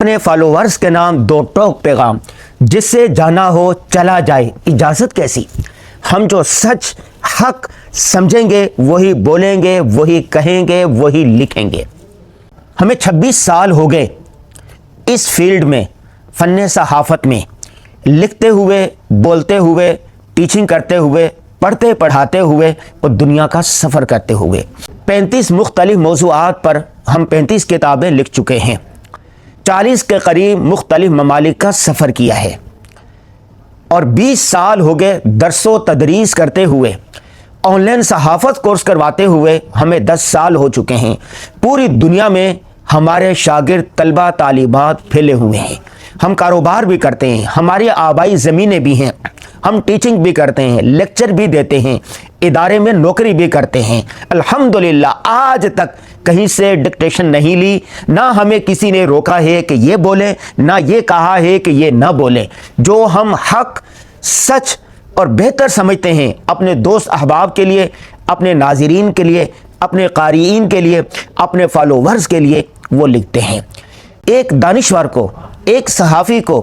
اپنے فالوورز کے نام دو ٹوک پیغام، جس سے جانا ہو چلا جائے، اجازت کیسی؟ ہم جو سچ حق سمجھیں گے وہی بولیں گے، وہی کہیں گے، وہی لکھیں گے۔ ہمیں 26 سال ہو گئے اس فیلڈ میں، فن صحافت میں، لکھتے ہوئے، بولتے ہوئے، ٹیچنگ کرتے ہوئے، پڑھتے پڑھاتے ہوئے اور دنیا کا سفر کرتے ہوئے۔ 35 مختلف موضوعات پر ہم 35 کتابیں لکھ چکے ہیں، 40 کے قریب مختلف ممالک کا سفر کیا ہے، اور 20 سال ہو گئے درس و تدریس کرتے ہوئے، آن لائن صحافت کورس کرواتے ہوئے ہمیں 10 سال ہو چکے ہیں۔ پوری دنیا میں ہمارے شاگرد طلبہ طالبات پھیلے ہوئے ہیں۔ ہم کاروبار بھی کرتے ہیں، ہماری آبائی زمینیں بھی ہیں، ہم ٹیچنگ بھی کرتے ہیں، لیکچر بھی دیتے ہیں، ادارے میں نوکری بھی کرتے ہیں۔ الحمدللہ آج تک کہیں سے ڈکٹیشن نہیں لی، نہ ہمیں کسی نے روکا ہے کہ یہ بولیں، نہ یہ کہا ہے کہ یہ نہ بولیں۔ جو ہم حق، سچ اور بہتر سمجھتے ہیں، اپنے دوست احباب کے لیے، اپنے ناظرین کے لیے، اپنے قارئین کے لیے، اپنے فالوورز کے لیے وہ لکھتے ہیں۔ ایک دانشور کو، ایک صحافی کو،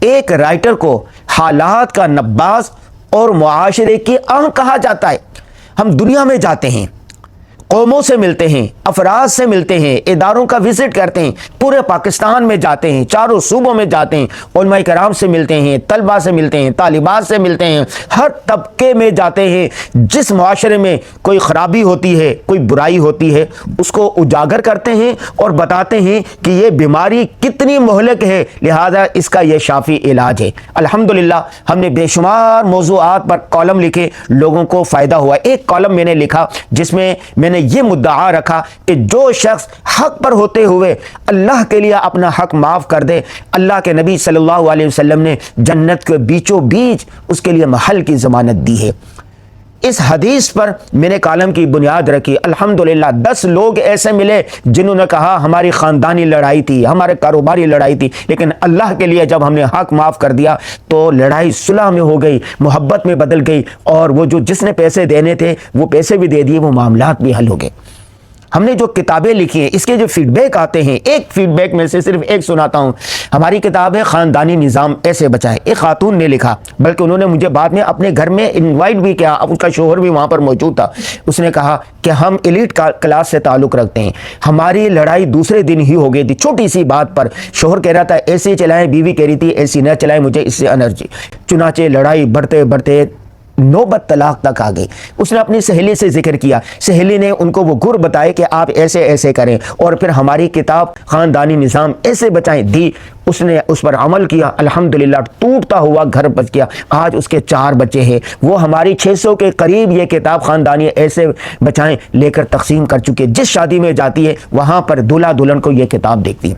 ایک رائٹر کو حالات کا نباز اور معاشرے کی آنکھ کہا جاتا ہے۔ ہم دنیا میں جاتے ہیں، قوموں سے ملتے ہیں، افراد سے ملتے ہیں، اداروں کا وزٹ کرتے ہیں، پورے پاکستان میں جاتے ہیں، چاروں صوبوں میں جاتے ہیں، علماء کرام سے ملتے ہیں، طلباء سے ملتے ہیں، طالبات سے ملتے ہیں، ہر طبقے میں جاتے ہیں۔ جس معاشرے میں کوئی خرابی ہوتی ہے، کوئی برائی ہوتی ہے، اس کو اجاگر کرتے ہیں اور بتاتے ہیں کہ یہ بیماری کتنی مہلک ہے، لہذا اس کا یہ شافی علاج ہے۔ الحمدللہ ہم نے بے شمار موضوعات پر کالم لکھے، لوگوں کو فائدہ ہوا۔ ایک کالم میں نے لکھا جس میں میں نے یہ مدعا رکھا کہ جو شخص حق پر ہوتے ہوئے اللہ کے لیے اپنا حق معاف کر دے، اللہ کے نبی صلی اللہ علیہ وسلم نے جنت کے بیچوں بیچ اس کے لیے محل کی ضمانت دی ہے۔ اس حدیث پر میں نے کالم کی بنیاد رکھی۔ الحمدللہ 10 لوگ ایسے ملے جنہوں نے کہا ہماری خاندانی لڑائی تھی، ہمارے کاروباری لڑائی تھی، لیکن اللہ کے لیے جب ہم نے حق معاف کر دیا تو لڑائی صلح میں ہو گئی، محبت میں بدل گئی، اور وہ جس نے پیسے دینے تھے وہ پیسے بھی دے دیے، وہ معاملات بھی حل ہو گئے۔ ہم نے جو کتابیں لکھی ہیں، اس کے جو فیڈ بیک آتے ہیں، ایک فیڈ بیک میں سے صرف ایک سناتا ہوں۔ ہماری کتاب ہے خاندانی نظام ایسے بچائیں، ایک خاتون نے لکھا، بلکہ انہوں نے مجھے بعد میں اپنے گھر میں انوائٹ بھی کیا، اب اس کا شوہر بھی وہاں پر موجود تھا۔ اس نے کہا کہ ہم ایلیٹ کلاس سے تعلق رکھتے ہیں، ہماری لڑائی دوسرے دن ہی ہو گئی تھی چھوٹی سی بات پر۔ شوہر کہہ رہا تھا اے سی چلائیں، بیوی کہہ رہی تھی اے سی نہ چلائیں، مجھے اس سے انرجی۔ چنانچہ لڑائی بڑھتے بڑھتے نوبت طلاق تک آ گئی۔ اس نے اپنی سہیلی سے ذکر کیا، سہیلی نے ان کو وہ گر بتائے کہ آپ ایسے ایسے کریں، اور پھر ہماری کتاب خاندانی نظام ایسے بچائیں دی۔ اس نے اس پر عمل کیا، الحمدللہ ٹوٹتا ہوا گھر بچ گیا۔ آج اس کے 4 بچے ہیں، وہ ہماری 600 کے قریب یہ کتاب خاندانی ایسے بچائیں لے کر تقسیم کر چکے۔ جس شادی میں جاتی ہے وہاں پر دولہا دلہن کو یہ کتاب دیکھتی ہے۔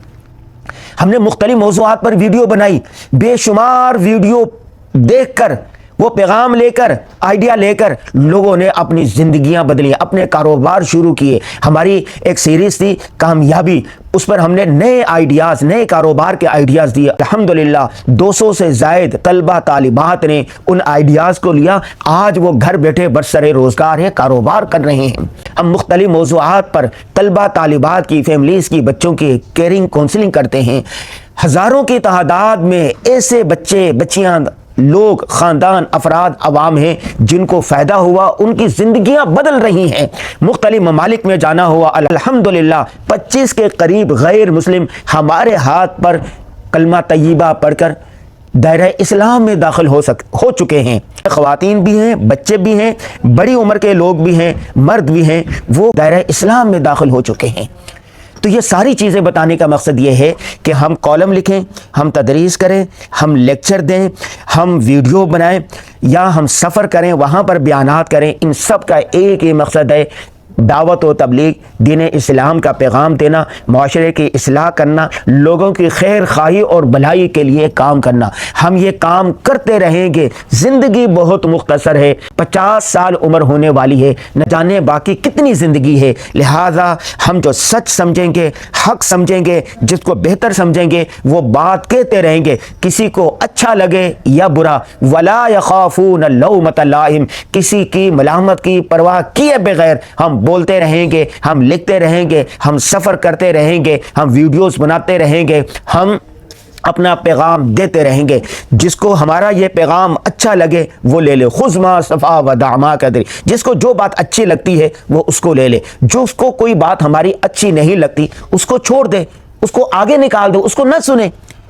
ہم نے مختلف موضوعات پر ویڈیو بنائی، بے شمار ویڈیو دیکھ کر، وہ پیغام لے کر، آئیڈیا لے کر لوگوں نے اپنی زندگیاں بدلی، اپنے کاروبار شروع کیے۔ ہماری ایک سیریز تھی کامیابی، اس پر ہم نے نئے آئیڈیاز، نئے کاروبار کے آئیڈیاز دیے۔ الحمدللہ 200 سے زائد طلبہ طالبات نے ان آئیڈیاز کو لیا، آج وہ گھر بیٹھے برسر روزگار ہیں، کاروبار کر رہے ہیں۔ ہم مختلف موضوعات پر طلبہ طالبات کی، فیملیز کی، بچوں کی کیئرنگ کونسلنگ کرتے ہیں۔ ہزاروں کی تعداد میں ایسے بچے، بچیاں، لوگ، خاندان، افراد، عوام ہیں جن کو فائدہ ہوا، ان کی زندگیاں بدل رہی ہیں۔ مختلف ممالک میں جانا ہوا، الحمدللہ 25 کے قریب غیر مسلم ہمارے ہاتھ پر کلمہ طیبہ پڑھ کر دائرہ اسلام میں داخل ہو چکے ہیں۔ خواتین بھی ہیں، بچے بھی ہیں، بڑی عمر کے لوگ بھی ہیں، مرد بھی ہیں، وہ دائرہ اسلام میں داخل ہو چکے ہیں۔ تو یہ ساری چیزیں بتانے کا مقصد یہ ہے کہ ہم کالم لکھیں، ہم تدریس کریں، ہم لیکچر دیں، ہم ویڈیو بنائیں، یا ہم سفر کریں، وہاں پر بیانات کریں۔ ان سب کا ایک ہی مقصد ہے، دعوت و تبلیغ، دین اسلام کا پیغام دینا، معاشرے کی اصلاح کرنا، لوگوں کی خیر خواہی اور بھلائی کے لیے کام کرنا۔ ہم یہ کام کرتے رہیں گے۔ زندگی بہت مختصر ہے، 50 سال عمر ہونے والی ہے، نہ جانے باقی کتنی زندگی ہے۔ لہٰذا ہم جو سچ سمجھیں گے، حق سمجھیں گے، جس کو بہتر سمجھیں گے، وہ بات کہتے رہیں گے، کسی کو اچھا لگے یا برا۔ ولا یخافون لومۃ لائم، کسی کی ملامت کی پرواہ کیے بغیر ہم بولتے رہیں گے، ہم لکھتے رہیں گے، ہم سفر کرتے رہیں گے، ہم ویڈیوز بناتے رہیں گے، ہم اپنا پیغام دیتے رہیں گے۔ جس کو ہمارا یہ پیغام اچھا لگے وہ لے لے، خذ ما صفا و دع ما قدر، جس کو جو بات اچھی لگتی ہے وہ اس کو لے لے، جو اس کو کوئی بات ہماری اچھی نہیں لگتی اس کو چھوڑ دے، اس کو آگے نکال دو، اس کو نہ سنیں۔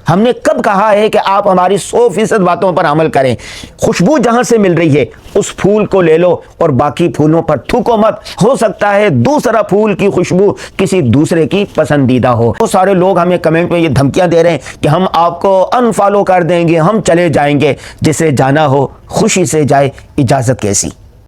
ہم نے کب کہا ہے کہ آپ ہماری 100% باتوں پر عمل کریں؟ خوشبو جہاں سے مل رہی ہے اس پھول کو لے لو اور باقی پھولوں پر تھوکو مت، ہو سکتا ہے دوسرا پھول کی خوشبو کسی دوسرے کی پسندیدہ ہو۔ وہ سارے لوگ ہمیں کمنٹ میں یہ دھمکیاں دے رہے ہیں کہ ہم آپ کو انفالو کر دیں گے، ہم چلے جائیں گے۔ جسے جانا ہو خوشی سے جائے، اجازت کیسی؟